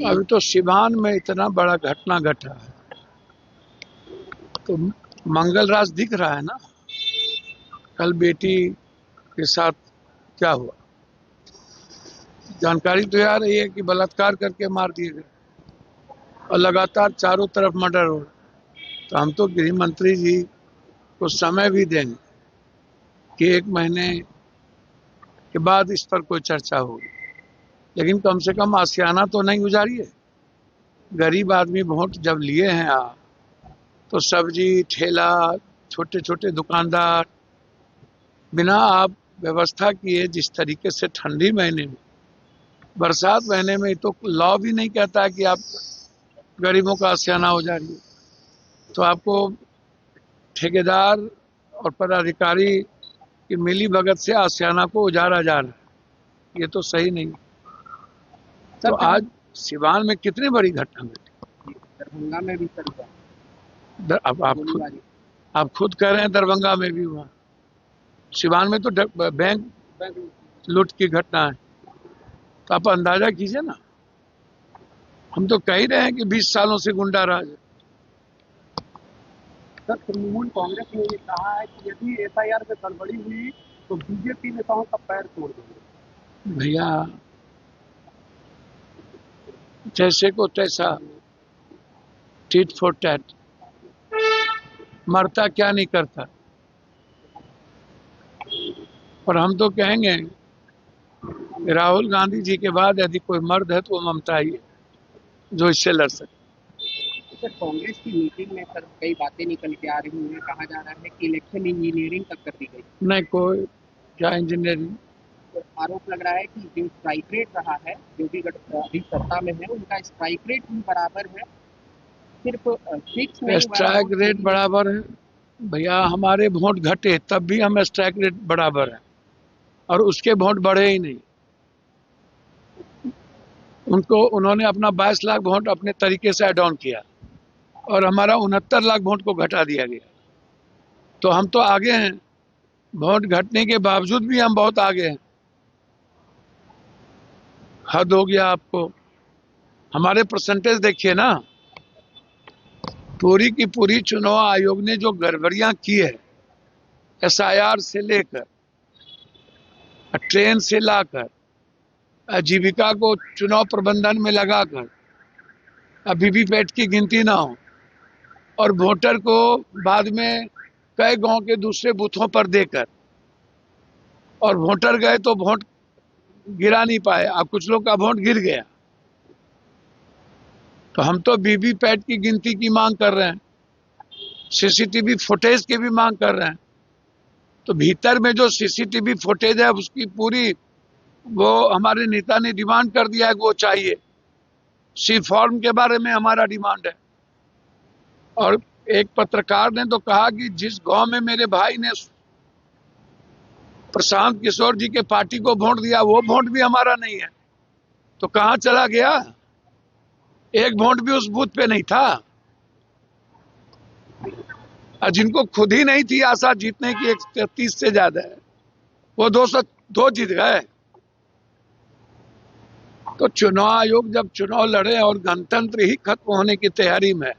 अभी तो सिवान में इतना बड़ा घटना घटा है, तो मंगलराज दिख रहा है ना। कल बेटी के साथ क्या हुआ, जानकारी तो आ रही है कि बलात्कार करके मार दिए गए और लगातार चारों तरफ मर्डर हो रहा। तो हम तो गृह मंत्री जी को समय भी देंगे कि 1 महीने के बाद इस पर कोई चर्चा होगी, लेकिन कम से कम आशियाना तो नहीं गुजारिए। गरीब आदमी वोट जब लिए हैं आप, तो सब्जी ठेला, छोटे छोटे दुकानदार, बिना आप व्यवस्था किए जिस तरीके से ठंडी महीने में, बरसात महीने में, तो लॉ भी नहीं कहता है कि आप गरीबों का आशियाना हो जा रही है, तो आपको ठेकेदार और पदाधिकारी की मिली भगत से आशियाना को उजाड़ा जा रहा है। ये तो सही नहीं। तो आज सिवान में कितनी बड़ी घटना घटी, दरभंगा में भी अब आप खुद कह रहे हैं दरभंगा में भी हुआ, सिवान में तो बैंक लूट की घटना है। तो आप अंदाजा कीजिए ना। हम तो कह ही रहे हैं कि 20 सालों से गुंडा राज है। सर, तृणमूल कांग्रेस ने ये कहा है कि यदि एफआईआर में गड़बड़ी हुई तो बीजेपी नेताओं का पैर तोड़ देंगे। भैया, जैसे को तैसा, टिट फॉर टैट, मरता क्या नहीं करता। और हम तो कहेंगे राहुल गांधी जी के बाद यदि कोई मर्द है तो वो ममता ही है जो इससे लड़ सकते। सर, कांग्रेस की मीटिंग में सर कई बातें निकल के आ रही हैं। कहा जा रहा है कि इलेक्शन इंजीनियरिंग तक कर दी गई। नहीं, कोई क्या इंजीनियरिंग। तो आरोप लग रहा है कि जो स्ट्राइक रेट रहा है, जो भी अभी सत्ता में है, उनका स्ट्राइक रेट भी बराबर है, सिर्फ फिक्स नहीं हुआ। स्ट्राइक रेट बराबर है भैया, हमारे वोट घटे तब भी हम स्ट्राइक रेट बराबर है, और उसके वोट बढ़े ही नहीं। उन्होंने अपना 22 लाख वोट अपने तरीके से एड ऑन किया और हमारा 69 लाख वोट को घटा दिया गया। तो हम तो आगे हैं, वोट घटने के बावजूद भी हम बहुत आगे हैं। हद हो गया आपको। हमारे परसेंटेज देखिए ना, पूरी की पूरी चुनाव आयोग ने जो गड़बड़ियां की है, एसआईआर से लेकर, ट्रेन से लाकर, जीविका को चुनाव प्रबंधन में लगाकर, वीवीपैट की गिनती ना हो, और वोटर को बाद में कई गांव के दूसरे बूथों पर देकर, और वोटर गए तो वोट गिरा नहीं पाए, अब कुछ लोग का वोट गिर गया। तो हम तो वीवीपैट की गिनती की मांग कर रहे हैं, सीसीटीवी फुटेज की भी मांग कर रहे हैं। तो भीतर में जो सीसीटीवी फुटेज है उसकी पूरी, वो हमारे नेता ने डिमांड कर दिया है कि वो चाहिए। सी फॉर्म के बारे में हमारा डिमांड है। और एक पत्रकार ने तो कहा कि जिस गांव में मेरे भाई ने प्रशांत किशोर जी के पार्टी को वोट दिया, वो वोट भी हमारा नहीं है। तो कहां चला गया? एक वोट भी उस बूथ पे नहीं था। और जिनको खुद ही नहीं थी आशा जीतने की 130 से ज्यादा है, वो 202 जीत गए। तो चुनाव आयोग जब चुनाव लड़े और गणतंत्र ही खत्म होने की तैयारी में,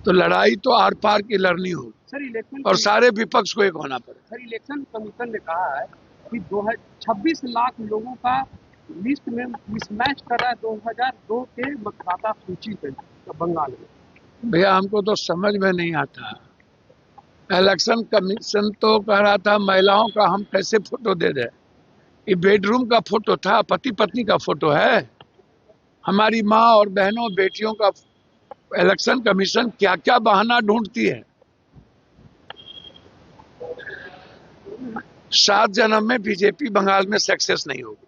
तो लड़ाई तो आर पार की लड़नी होगी सर। इलेक्शन और सारे विपक्ष को एक होना पड़े। सर, इलेक्शन कमीशन ने कहा है कि 26 लाख लोगों का लिस्ट में मिसमैच कर रहा है 2002 के मतदाता सूची पे बंगाल में। भैया, हमको तो समझ में नहीं आता। इलेक्शन कमीशन तो कह रहा था महिलाओं का हम कैसे फोटो दे दें। ये बेडरूम का फोटो था, पति पत्नी का फोटो है। हमारी माँ और बहनों बेटियों का इलेक्शन कमीशन क्या क्या बहाना ढूंढती है। 7 जन्म में बीजेपी बंगाल में सक्सेस नहीं होगी।